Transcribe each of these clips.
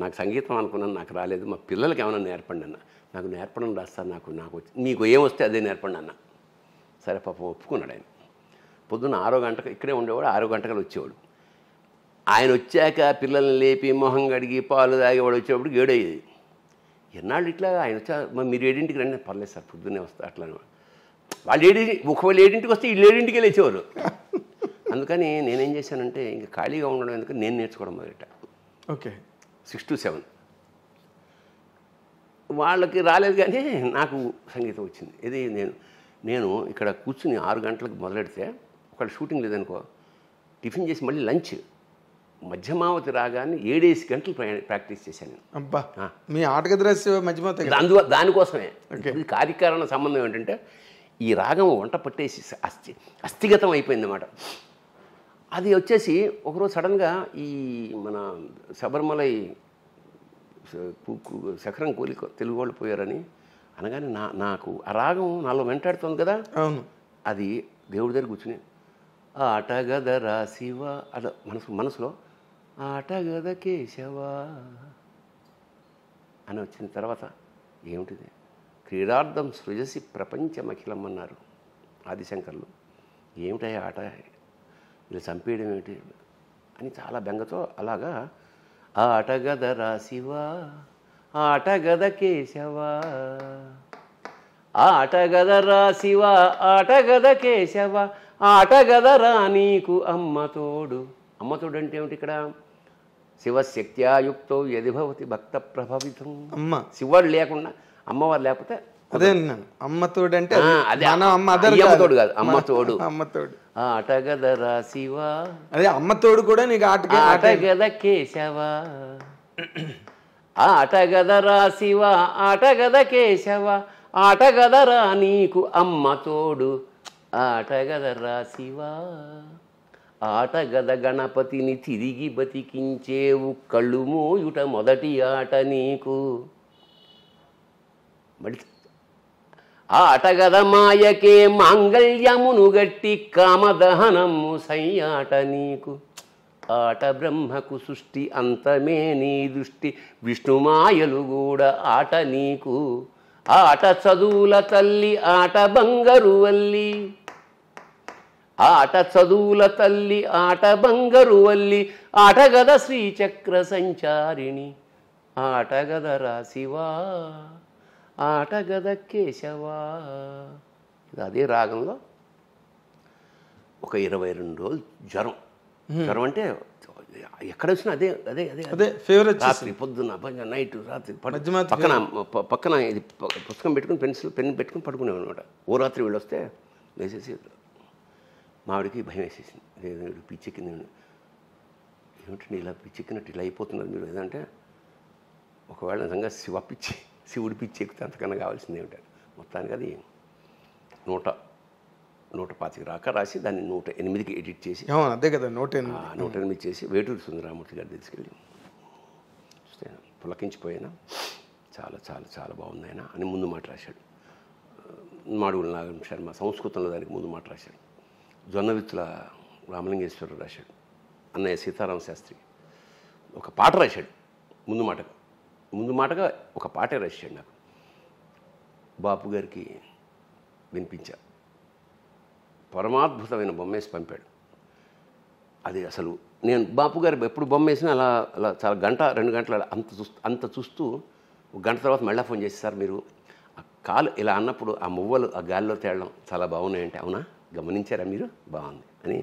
నాకు సంగీతం అనుకున్నాను, నాకు రాలేదు, మా పిల్లలకి ఏమైనా నేర్పండి అన్న. నాకు నేర్పడం రాస్తా, నాకు మీకు ఏమొస్తే అదే నేర్పండి అన్న. సరే పాపం ఒప్పుకున్నాడు ఆయన. పొద్దున్న 6 గంటలకు ఇక్కడే ఉండేవాడు, 6 గంటలకు వచ్చేవాడు. ఆయన వచ్చాక పిల్లల్ని లేపి మొహం కడిగి పాలు తాగేవాడు వచ్చేవాడు 7 అయ్యేది. ఎన్నాళ్ళు ఇట్లా ఆయన వచ్చా మీరు 7ంటికి రండి, పర్లేదు సార్ పొద్దున్నే వస్తా అట్లా. వాళ్ళు ఒకవేళ 7ంటికి వస్తే వీళ్ళు 7ంటికి లేచేవారు. అందుకని నేనేం చేశానంటే ఇంకా ఖాళీగా ఉండడం ఎందుకని నేను నేర్చుకోవడం మొదలెట్టా. ఓకే, 6 to 7 వాళ్ళకి రాలేదు, కానీ నాకు సంగీతం వచ్చింది. ఇది నేను ఇక్కడ కూర్చుని 6 గంటలకు మొదలెడితే ఒకవేళ షూటింగ్ లేదనుకో, టిఫిన్ చేసి మళ్ళీ లంచ్ మధ్యమావతి రాగానే 7 గంటలు ప్రాక్టీస్ చేశాను నేను. అబ్బా, మీ ఆటగది రహస్య మధ్యమావతి దానికోసమే. ఇది కార్యకారణ సంబంధం ఏంటంటే ఈ రాగం వంట పట్టేసి అస్థిగతం అయిపోయింది అన్నమాట. అది వచ్చేసి ఒకరోజు సడన్గా ఈ మన శబరిమలై శఖరం కూలి తెలుగు వాళ్ళు పోయారని అనగానే నాకు ఆ రాగం నాలో వెంటాడుతుంది కదా. అవును, అది దేవుడి దగ్గర కూర్చుని ఆటగదరా శివ అలా మనసులో ఆటగద కేశవ అని వచ్చిన తర్వాత ఏమిటిది, క్రీడార్థం సృజసి ప్రపంచమఖిలం అన్నారు ఆదిశంకర్లు. ఏమిటయ్యా ఆట, ఇలా చంపేయడం ఏమిటి అని చాలా బెంగతో అలాగా ఆటగదరా శివ ఆటగద కేశవ ఆటగదరా శివ ఆటగద కేశవ ఆటగదరా నీకు అమ్మతోడు. అమ్మతోడు అంటే ఏమిటి ఇక్కడ, శివశక్త్యాయుక్తో యది భవతి భక్త ప్రభావితం. అమ్మ శివుడు లేకుండా అమ్మవారు లేకపోతే అదే అమ్మతోడు అంటే అమ్మతోడు కాదు, అమ్మతోడు. అమ్మతోడు ఆటగదరా శివ అదే అమ్మతోడు కూడా నీకు ఆటగద కేశవ ఆటగదరా శివ ఆటగద కేశవ ఆటగదరా నీకు అమ్మతోడు ఆటగదరా శివ ఆటగద గణపతిని తిరిగి బతికించేవు కళ్ళు మూయుట మొదటి ఆట నీకు. మళ్ళీ ఆటగద మాయకే మాంగళ్యమును గట్టి కామదహనము సయ్యాట నీకు. ఆట బ్రహ్మకు సృష్టి అంతమే నీ దృష్టి విష్ణుమాయలు కూడా ఆట నీకు. ఆట చదువుల తల్లి ఆట బంగారు వల్లి ఆట చదువుల తల్లి ఆట బంగారు వల్లి ఆటగద శ్రీచక్ర సంచారిణి ఆటగదరా శివా ఆటగద కేశవా. అదే రాగంలో ఒక 22 రోజులు జ్వరం అంటే ఎక్కడ వచ్చినా అదే అదే అదే అదే ఫేవరెట్. రాత్రి పొద్దున్న నైట్ రాత్రి పక్కన ఇది పుస్తకం పెట్టుకుని పెన్ పెట్టుకుని పడుకునేవాడు అనమాట. ఓ రాత్రి వీళ్ళు వస్తే వేసేసి మావిడికి భయం వేసేసింది. వీడు పిచ్చెక్కింది, ఏమిటండి ఇలా పిచ్చెక్కినట్టు ఇలా అయిపోతున్నారు మీరు ఏదంటే, ఒకవేళ నిజంగా శివుడి పిచ్చి ఎక్కితే అంతకన్నా కావాల్సింది ఏమిటంటే, మొత్తానికి అది 125 రాక రాసి దాన్ని 108కి ఎడిట్ చేసి అదే కదా 108 చేసి వేటూరి సుందరరామూర్తి గారి తీసుకెళ్ళి చూస్తే పులకించిపోయినా చాలా చాలా చాలా బాగుంది ఆయన అని ముందు మాట రాశాడు. మాడుగుల నాగం శర్మ సంస్కృతంలో దానికి ముందు మాట రాశాడు. జొన్నవిత్తుల రామలింగేశ్వరరావు రాశాడు. అన్నయ్య సీతారామ శాస్త్రి ఒక పాట రాశాడు ముందు మాటగా ఒక పాటే రాశాడు. నాకు బాపు గారికి వినిపించా, పరమాద్భుతమైన బొమ్మేసి పంపాడు. అది అసలు నేను బాపు గారు ఎప్పుడు బొమ్మ వేసినా అలా అలా చాలా 1-2 గంటలు అంత చూస్తూ 1 గంట తర్వాత మళ్ళీ ఫోన్ చేసి, సార్ మీరు ఆ కాలు ఇలా అన్నప్పుడు ఆ మువ్వలు ఆ గాలిలో తేలడం చాలా బాగున్నాయంటే, అవునా గమనించారా మీరు, బాగుంది అని.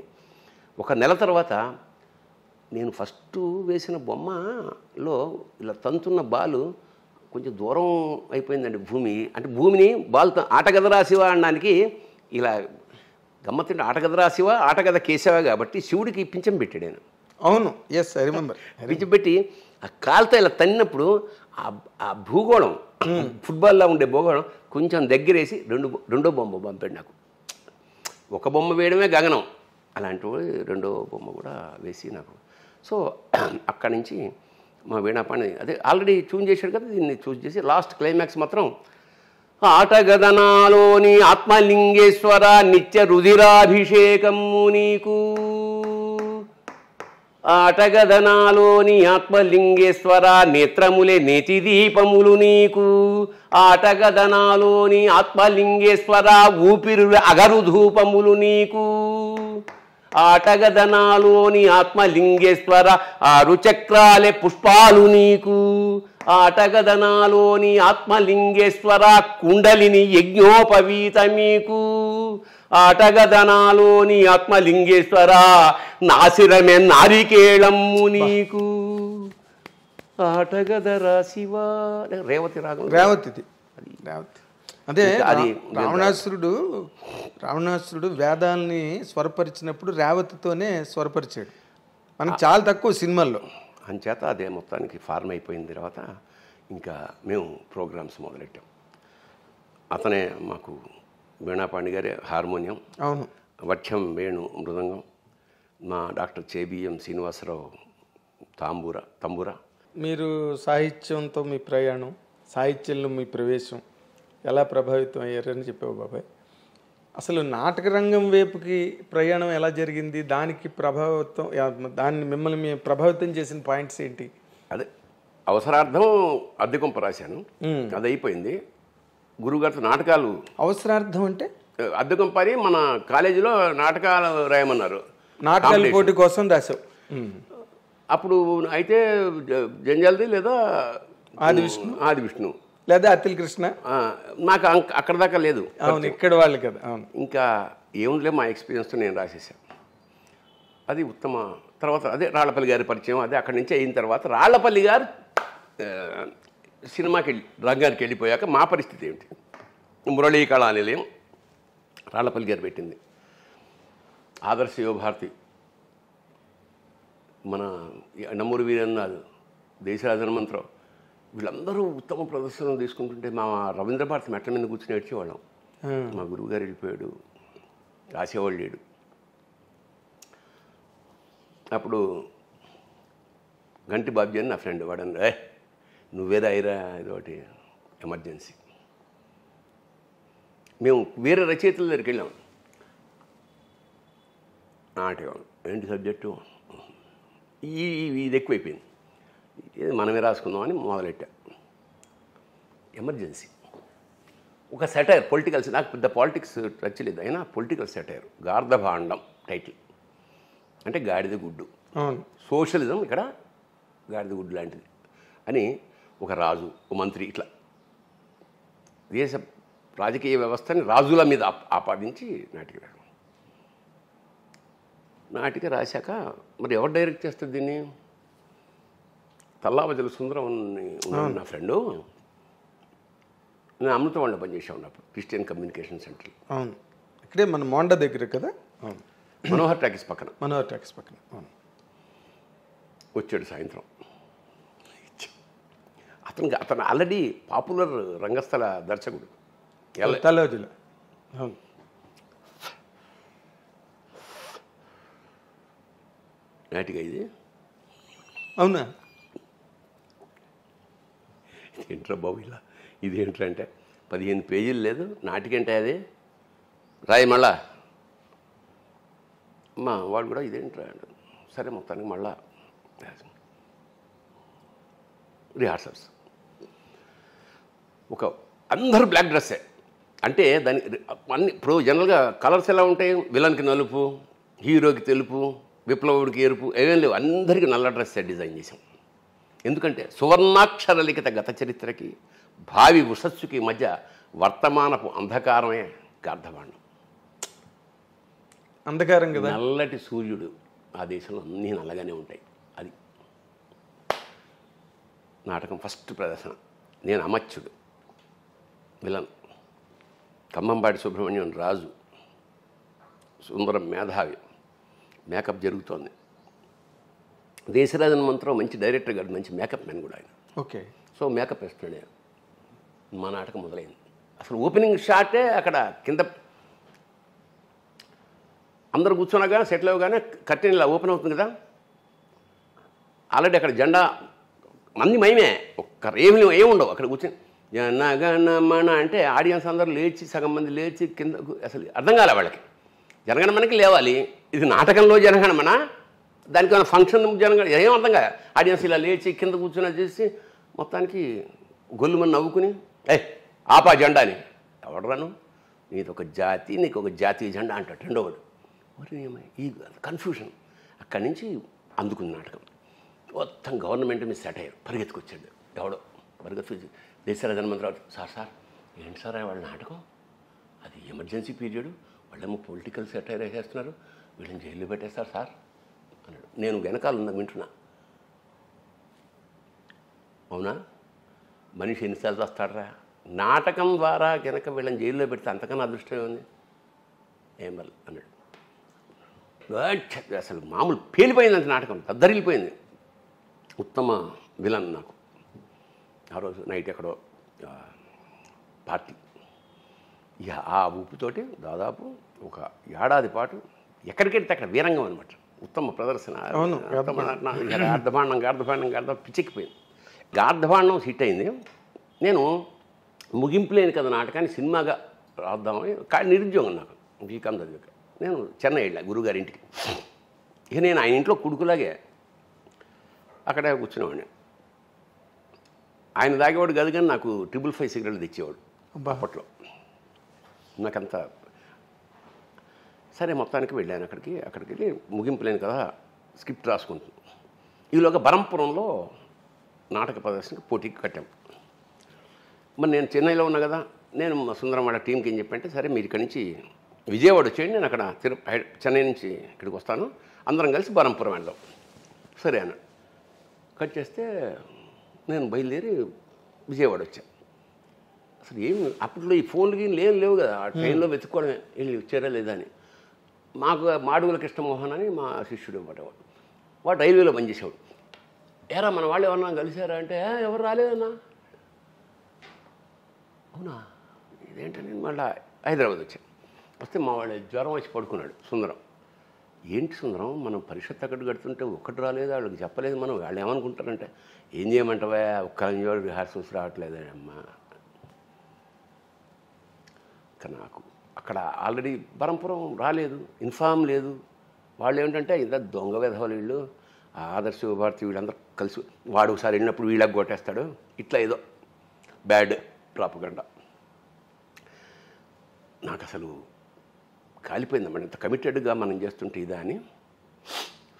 1 నెల తర్వాత నేను ఫస్ట్ వేసిన బొమ్మలో ఇలా తంతున్న బాలు కొంచెం దూరం అయిపోయిందండి భూమి. అంటే భూమిని బాల్తో ఆటగదరా శివ అనడానికి ఇలా గమ్మత్తింటే ఆటగదరా శివ ఆటగద కేశవ కాబట్టి శివుడికి పింఛం పెట్టాడు ఆయన. అవును, ఎస్ ఐ రిమెంబర్. పింఛం పెట్టి ఆ కాలుతో ఇలా తన్నినప్పుడు ఆ భూగోళం ఫుట్బాల్లో ఉండే భూగోళం కొంచెం దగ్గరేసి రెండో బొమ్మ పంపాడు నాకు. 1 బొమ్మ వేయడమే గగనం, అలాంటి రెండో బొమ్మ కూడా వేసి నాకు. సో అక్కడి నుంచి మా వీణాపాణి అదే ఆల్రెడీ ట్యూన్ చేశాడు కదా, దీన్ని చూస్ చేసి లాస్ట్ క్లైమాక్స్ మాత్రం ఆటగదనాలోని ఆత్మలింగేశ్వర నిత్య రుధిరాభిషేకము నీకు ఆటగదనాలోని ఆత్మలింగేశ్వర నేత్రములే నేతి దీపములు నీకు. ఆటగదనాలోని ఆత్మలింగేశ్వర ఊపిరుల అగరు ధూపములు నీకు. ఆటగదనాలోని ఆత్మలింగేశ్వర 6 చక్రాలే పుష్పాలు నీకు. ఆటగదనాలోని ఆత్మలింగేశ్వర కుండలిని యజ్ఞోపవీత మీకు. ఆటగదనాలోని ఆత్మలింగేశ్వర నాసిరమే నారికేళమ్ము నీకు. ఆటగదరా శివ. రేవతి రాగం. రేవతిది రేవతి. అదే అది రావణాసురుడు వేదాల్ని స్వరపరిచినప్పుడు రేవతితోనే స్వరపరిచాడు. మనకు చాలా తక్కువ సినిమాల్లో. అంచేత అదే మొత్తానికి ఫార్మ్ అయిపోయిన తర్వాత ఇంకా మేము ప్రోగ్రామ్స్ మొదలెట్టాం. అతనే మాకు వీణాపాండి గారే హార్మోనియం, అవును, వక్షం వేణు మృదంగం, మా డాక్టర్ చేబిఎం శ్రీనివాసరావు తంబూర. మీరు సాహిత్యంతో మీ ప్రయాణం, సాహిత్యంలో మీ ప్రవేశం ఎలా ప్రభావితం అయ్యారని చెప్పావు బాబాయ్. అసలు నాటక రంగం వైపుకి ప్రయాణం ఎలా జరిగింది, దాన్ని మిమ్మల్ని ప్రభావితం చేసిన పాయింట్స్ ఏంటి? అదే అవసరార్థం అద్దెకొంప రాశాను, అది అయిపోయింది. గురువుగారితో నాటకాలు. అవసరార్థం అంటే అద్దెకొంప అని మన కాలేజీలో నాటకాలు రాయమన్నారు. నాటకాల పోటీ కోసం రాశావు. అప్పుడు అయితే జంజాలది లేదా ఆది విష్ణు లేదా అతిల్ కృష్ణ. నాకు అక్కడ దాకా లేదు. అవును, ఇక్కడ వాళ్ళు కదా. అవును, ఇంకా ఏముందిలే మా ఎక్స్పీరియన్స్తో నేను రాసేసాను. అది ఉత్తమ. తర్వాత అదే రాళ్లపల్లి గారి పరిచయం. అదే అక్కడి నుంచి అయిన తర్వాత రాళ్లపల్లి గారు సినిమాకి రంగానికి వెళ్ళిపోయాక మా పరిస్థితి ఏమిటి? మురళీ కళా నిలయం రాళ్లపల్లి గారు పెట్టింది. ఆదర్శ యువభారతి, మన నమ్మూరు వీరన్నాథ్, దేశరాజ హనుమంతరావు, వీళ్ళందరూ ఉత్తమ ప్రదర్శనలు తీసుకుంటుంటే మా రవీంద్ర భారతి మెట్ల మీద కూర్చొని ఏడ్చేవాళ్ళం. మా గురువుగారు వెళ్ళిపోయాడు, రాసేవాళ్ళు లేడు. అప్పుడు గంటి బాబ్జీ అని నా ఫ్రెండ్, వాడని నువ్వేదా అయిరా ఇదొకటి ఎమర్జెన్సీ. మేము వేరే రచయితల దగ్గరికి వెళ్ళాం. నాటకం ఏంటి సబ్జెక్టు, ఇది ఎక్కువైపోయింది, ఇది మనమే రాసుకుందామని మొదలెట్టా. ఎమర్జెన్సీ ఒక సెటైర్, పొలిటికల్స్. నాకు పెద్ద పాలిటిక్స్ టచ్ లేదు, అయినా పొలిటికల్ సెటైర్. గార్ధభాండం టైటిల్, అంటే గాడిద గుడ్డు. సోషలిజం ఇక్కడ గాడిద గుడ్డు లాంటిది అని. ఒక రాజు, ఒక మంత్రి, ఇట్లా దేశ రాజకీయ వ్యవస్థని రాజుల మీద ఆపాదించి నాటిక రాశాక మరి ఎవరు డైరెక్ట్ చేస్తారు దీన్ని? తల్లావజల సుందరం నా ఫ్రెండు. నేను అమృతవాళ్ళలో పనిచేసా ఉన్నప్పుడు క్రిస్టియన్ కమ్యూనికేషన్ సెంటర్. అవును, ఇక్కడే మన మోండా దగ్గర కదా. అవును, మనోహర్ టాకీస్ పక్కన. అవును. వచ్చాడు సాయంత్రం. అతను ఆల్రెడీ పాపులర్ రంగస్థల దర్శకుడు. తల్లావజల. అవును, నాటిక ఇది. అవునా? ఇదేంట్రా బాబు ఇలా, ఇదేంట్రా అంటే 15 పేజీలు లేదు నాటికంటే అది రాయి మళ్ళా. అమ్మా వాడు కూడా ఇదేంట్రా అంటే సరే మొత్తానికి మళ్ళా రిహార్సల్స్. అందరూ బ్లాక్ డ్రెస్సే. అంటే దాని అన్ని ఇప్పుడు జనరల్గా కలర్స్ ఎలా ఉంటాయి? విలన్కి నలుపు, హీరోకి తెలుపు, విప్లవుడికి ఎరుపు, ఏమేం లేవు. అందరికీ నల్ల డ్రెస్సే డిజైన్ చేసాం. ఎందుకంటే సువర్ణాక్షర లిఖిత గత చరిత్రకి భావి ఉషస్సుకి మధ్య వర్తమానపు అంధకారమే గార్ధభాండం. అంధకారం కదా. నల్లటి సూర్యుడు ఆ దేశంలో అన్నీ నల్లగానే ఉంటాయి. అది నాటకం ఫస్ట్ ప్రదర్శన. నేను అమచ్యుడు, విలన్. ఖమ్మంబాడి సుబ్రహ్మణ్యం రాజు, సుందరం మేధావి. మేకప్ జరుగుతోంది. దేశరాజన్ మంత్రం మంచి డైరెక్టర్ గారు, మంచి మేకప్ మ్యాన్ కూడా ఆయన. ఓకే. సో మేకప్ వేస్తున్నాడు. మా నాటకం మొదలైంది. అసలు ఓపెనింగ్ షాటే అక్కడ కింద అందరూ కూర్చున్నాగా సెటిల్ అవ్వగానే కర్టెన్ ఇలా ఓపెన్ అవుతుంది కదా. ఆల్రెడీ అక్కడ జెండా మంది మయమే, ఏముండవు అక్కడ కూర్చొని జనగణమన అంటే ఆడియన్స్ అందరూ లేచి, సగం మంది లేచి కింద. అసలు అర్థం కాలే వాళ్ళకి. జనగణమనకి లేవాలి, ఇది నాటకంలో జనగణమన దానికైనా ఫంక్షన్ జనంగా ఏం అర్థం కాదు. ఆడియన్స్ ఇలా లేచి కింద కూర్చొని చేసి మొత్తానికి గొల్లుమని నవ్వుకుని ఆపా జెండా అని. ఎవడరాను, నీది ఒక జాతి, నీకు ఒక జాతీయ జెండా అంటాడు రెండోవాడు. మరి ఈ కన్ఫ్యూషన్ అక్కడి నుంచి అందుకుంది నాటకం. మొత్తం గవర్నమెంట్ మీద సెట్ అయ్యారు. పరిగెత్తుకొచ్చాడు ఎవడో, పరిగెత్తుకొచ్చి దేశరాజన్ మంత్రాలు, సార్ ఏంటి సార్ వాళ్ళ నాటకం, అది ఎమర్జెన్సీ పీరియడ్, వాళ్ళేమో పొలిటికల్ సెటైర్ వేసేస్తున్నారు, వీళ్ళని జైల్లో పెట్టేస్తారు సార్ అన్నాడు. నేను వెనకాల ఉన్నా వింటున్నా. అవునా, మనిషి ఎన్నిసార్లు వస్తాడరా, నాటకం ద్వారా కనుక వీళ్ళని జైల్లో పెడితే అంతకన్నా అదృష్టం ఉంది ఏం వల్ల అన్నాడు. అసలు మామూలు పేలిపోయిందంత నాటకం, దద్దరిల్లిపోయింది. ఉత్తమ విలన్ నాకు ఆ రోజు నైట్ ఎక్కడో పార్టీ. ఇక ఆ ఊపుతోటి దాదాపు ఒక ఏడాది పాటు ఎక్కడికెడితే అక్కడ వీరంగం అనమాట. ఉత్తమ ప్రదర్శన, గార్ధభాండం పిచ్చెక్కిపోయింది. గార్ధభాండం హిట్ అయింది. నేను ముగింపు లేని కదా నాటకాన్ని సినిమాగా రాద్దామని, కానీ నిరుద్యోగం నాకు బీకామ్ చదివాక. నేను చెన్నై వెళ్ళా గురువుగారి ఇంటికి. ఇక నేను ఆయన ఇంట్లో కొడుకులాగే అక్కడే కూర్చునేవాడిని. ఆయన తాగేవాడు కాదు, కానీ నాకు 555 సిగరెట్లు తెచ్చేవాడు అప్పట్లో. నాకంతా సరే మొత్తానికి వెళ్ళాను అక్కడికి వెళ్ళి ముగింపు లేని కదా స్క్రిప్ట్ రాసుకుంటాను. ఈలోగా బరంపురంలో నాటక ప్రదర్శనకి పోటీకి కట్టాం. మరి నేను చెన్నైలో ఉన్నా కదా, నేను మా సుందరం వాళ్ళ టీంకి ఏం చెప్పంటే, సరే మీరు ఇక్కడి నుంచి విజయవాడ వచ్చేయండి, నేను అక్కడ చెన్నై నుంచి ఇక్కడికి వస్తాను, అందరం కలిసి బరంపురం వెళ్దాం. సరే అన్న కట్ చేస్తే నేను బయలుదేరి విజయవాడ వచ్చాను. అసలు ఏమి అప్పట్లో ఈ ఫోన్లకి లేవు కదా, ఆ ట్రైన్లో వెతుక్కోవడమే వెళ్ళి వచ్చారా లేదా అని. మాకు మాడుగుల కృష్ణమోహన్ అని మా శిష్యుడు అనమాట, వాడు రైల్వేలో పనిచేసేవాడు. ఏరా మన వాళ్ళు ఎవరన్నా కలిసారా అంటే, ఎవరు రాలేదన్నా. అవునా, ఇదేంటని మళ్ళీ హైదరాబాద్ వచ్చాను. వస్తే మా వాళ్ళు జ్వరం వచ్చి పడుకున్నాడు. సుందరం, ఏంటి సుందరం, మనం పరిషత్ అక్కడికి కడుతుంటే ఒక్కటి రాలేదు, వాళ్ళకి చెప్పలేదు, మనం వాళ్ళు ఏమనుకుంటారంటే, ఏం చేయమంటావా, ఒక్క రిహార్సల్స్ రావట్లేదే అమ్మా. నాకు అక్కడ ఆల్రెడీ బరంపురం రాలేదు, ఇన్ఫామ్ లేదు. వాళ్ళు ఏమిటంటే ఇంత దొంగ వెధవలు వీళ్ళు, ఆదర్శ భారతి వీళ్ళందరూ కలిసి, వాడు ఒకసారి వెళ్ళినప్పుడు వీళ్ళకి కొట్టేస్తాడు, ఇట్లా ఏదో బ్యాడ్ ప్రాపగండా. నాకు అసలు కాలిపోయిందన్నమాట, ఇంత కమిటెడ్గా మనం చేస్తుంటే ఇదా అని.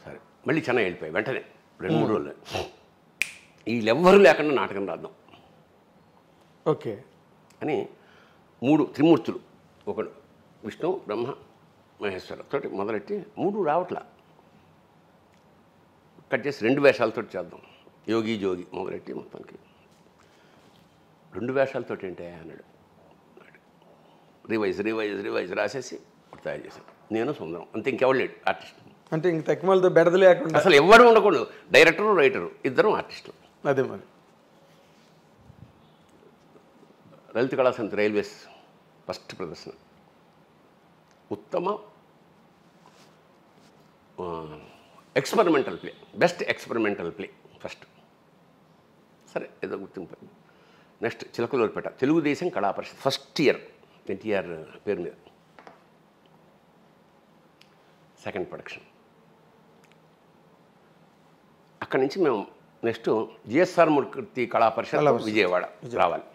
సరే మళ్ళీ చెన్నై వెళ్ళిపోయాయి వెంటనే 2-3 రోజులు. వీళ్ళెవ్వరూ లేకుండా నాటకం రాద్దాం ఓకే అని 3 త్రిమూర్తులు, ఒకడు విష్ణు బ్రహ్మ మహేశ్వర తోటి మొదలెట్టి 3 రావట్లా, కట్ చేసి 2 వేషాలతో చేద్దాం, యోగి జోగి మొదలెట్టి మొత్తానికి 2 వేషాలతో ఏంటే అన్నాడు. రివైజ్ రాసేసి తయారు చేశాను, నేను సుందరం అంతే, ఇంకెవరు లేడు ఆర్టిస్ట్. అంటే ఇంక తక్కువలతో బెడద లేకుండా అసలు ఎవరు ఉండకూడదు, డైరెక్టరు రైటరు ఇద్దరు ఆర్టిస్టులు. అదే మరి లలిత కళా సమితి రైల్వేస్ ఫస్ట్ ప్రదర్శన, ఉత్తమ experimental play, best experimental play first. సరే ఏదో గుర్తింపు. నెక్స్ట్ చిలకలూరిపేట తెలుగుదేశం కళా పరిషత్ ఫస్ట్ ఇయర్, ఎన్టీఆర్ పేరు మీద సెకండ్ ప్రొడక్షన్. అక్కడి నుంచి మేము నెక్స్ట్ జిఎస్ఆర్ మూర్తి కళా పరిషత్ విజయవాడ రావాలి.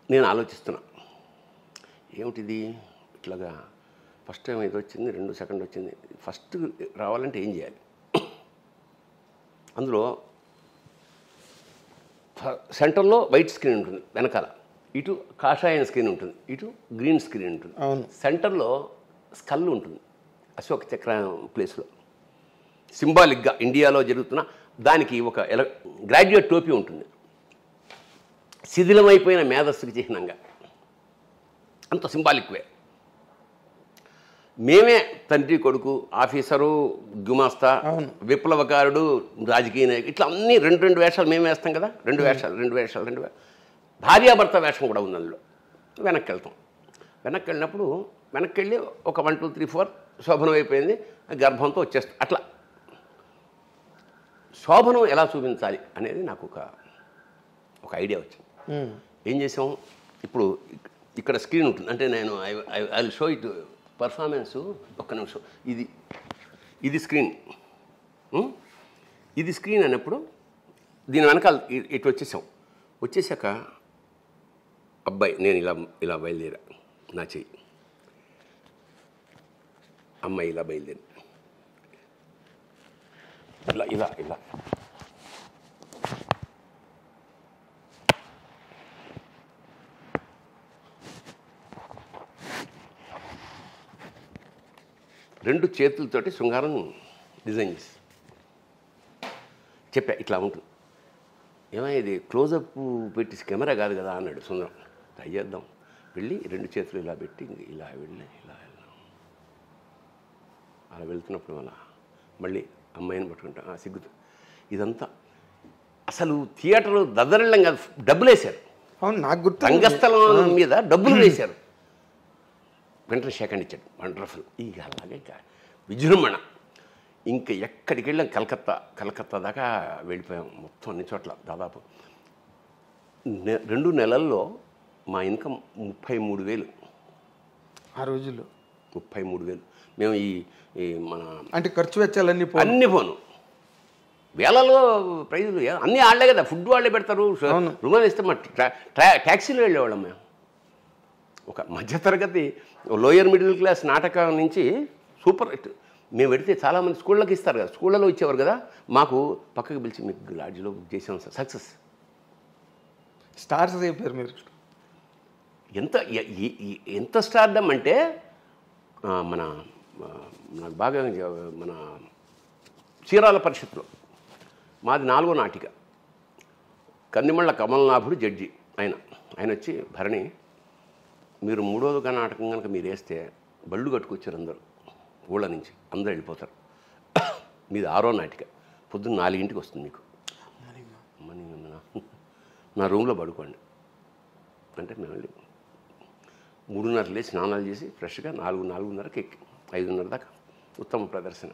నేను ఆలోచిస్తున్నా, ఏమిటిది ఇట్లాగా ఫస్ట్ టైం ఇది వచ్చింది, 2 సెకండ్ వచ్చింది, ఫస్ట్ రావాలంటే ఏం చేయాలి. అందులో సెంటర్లో వైట్ స్క్రీన్ ఉంటుంది, వెనకాల ఇటు కాషాయం స్క్రీన్ ఉంటుంది, ఇటు గ్రీన్ స్క్రీన్ ఉంటుంది. సెంటర్లో స్కల్ ఉంటుంది, అశోక్ చక్రం ప్లేస్లో సింబాలిక్గా ఇండియాలో జరుగుతున్న దానికి ఒక గ్రాడ్యుయేట్ టోపీ ఉంటుంది, శిథిలమైపోయిన మేధస్సుకి చిహ్నంగా, అంత సింబాలిక్ వే. మేమే తండ్రి కొడుకు, ఆఫీసరు, గుమాస్తా, విప్లవకారుడు, రాజకీయ నాయకుడు, ఇట్లా అన్నీ 2 వేషాలు మేము వేస్తాం కదా, 2 వేషాలు. భార్యాభర్త వేషం కూడా ఉంది అందులో. వెనక్కి వెళ్తాం. వెనక్కి వెళ్ళినప్పుడు వెనక్కి వెళ్ళి ఒక 1 2 3 4 శోభనం అయిపోయింది, గర్భంతో వచ్చేస్తాం. అట్లా శోభనం ఎలా చూపించాలి అనేది నాకు ఒక ఐడియా వచ్చింది. ఏం చేసాం, ఇప్పుడు ఇక్కడ స్క్రీన్ ఉంటుంది, అంటే నేను I will show it performance. ఒక్క నిమిషం, ఇది ఇది స్క్రీన్. ఇది స్క్రీన్ అన్నప్పుడు దీని వెనకాల ఇటు వచ్చేసాక అబ్బాయి నేను ఇలా బయలుదేరా, నా చెయ్యి, అమ్మాయి ఇలా బయలుదేరి ఇలా రెండు చేతులతోటి శృంగారం డిజైన్ చేసి చెప్పా, ఇట్లా ఉంటుంది. ఏమైనా ఇది క్లోజప్ పెట్టి కెమెరా కాదు కదా అన్నాడు సుందరం. ట్రై చేద్దాం. వెళ్ళి రెండు చేతులు ఇలా పెట్టి ఇలా వెళ్ళి ఇలా వెళ్దాం. అలా వెళ్తున్నప్పుడు మళ్ళీ అమ్మాయిని పట్టుకుంటా సిగ్గుతూ. ఇదంతా అసలు థియేటర్లో దద్దరిల్లం కాదు, డబ్బులు వేశారు. అవును, నాకు గుర్తు. రంగస్థలం మీద డబ్బులు వేశారు. వెంటనే సెకండ్ ఇచ్చాడు. వండర్ఫుల్. ఇక అలాగే విజృంభణ. ఇంకా ఎక్కడికి వెళ్ళాం, కలకత్తా దాకా వెళ్ళిపోయాం. మొత్తం అన్ని చోట్ల దాదాపు 2 నెలల్లో మా ఇన్కమ్ 33,000 ఆ రోజుల్లో. 33,000. మేము ఈ మన అంటే ఖర్చు వెచ్చాలన్నీ అన్నీ పోను, వేలలో ప్రైజులు అన్నీ వాళ్ళే కదా, ఫుడ్ వాళ్ళే పెడతారు. రుమాలు ఇస్తే మా ట్యాక్సీలో వెళ్ళేవాళ్ళం మేము. ఒక మధ్యతరగతి లోయర్ మిడిల్ క్లాస్ నాటకం నుంచి సూపర్ హిట్. మేము పెడితే చాలామంది స్కూళ్ళకి ఇస్తారు కదా, స్కూళ్ళలో ఇచ్చేవారు కదా, మాకు పక్కకి పిలిచి మీకు లాడ్జ్లో బుక్ చేసాం సార్. సక్సెస్. స్టార్స్ అయిపోయారు మీరు. ఎంత స్టార్డమ్ అంటే నాకు బాగా మన చీరాల పరిషత్లో మాది 4వ నాటిక. కందిమళ్ళ కమలనాభుడు జడ్జి. ఆయన వచ్చి, భరణి మీరు 3వ నాటకం కనుక మీరు వేస్తే బళ్ళు కట్టుకొచ్చారు అందరూ, ఊళ్ళ నుంచి అందరూ వెళ్ళిపోతారు. మీది 6వ నాటిక, పొద్దున్న 4ంటికి వస్తుంది మీకు. నా రూమ్లో పడుకోండి అంటే మేము వెళ్ళి 3:30 లేచి స్నానాలు చేసి ఫ్రెష్గా 4:30కి 5:30 దాకా ఉత్తమ ప్రదర్శన.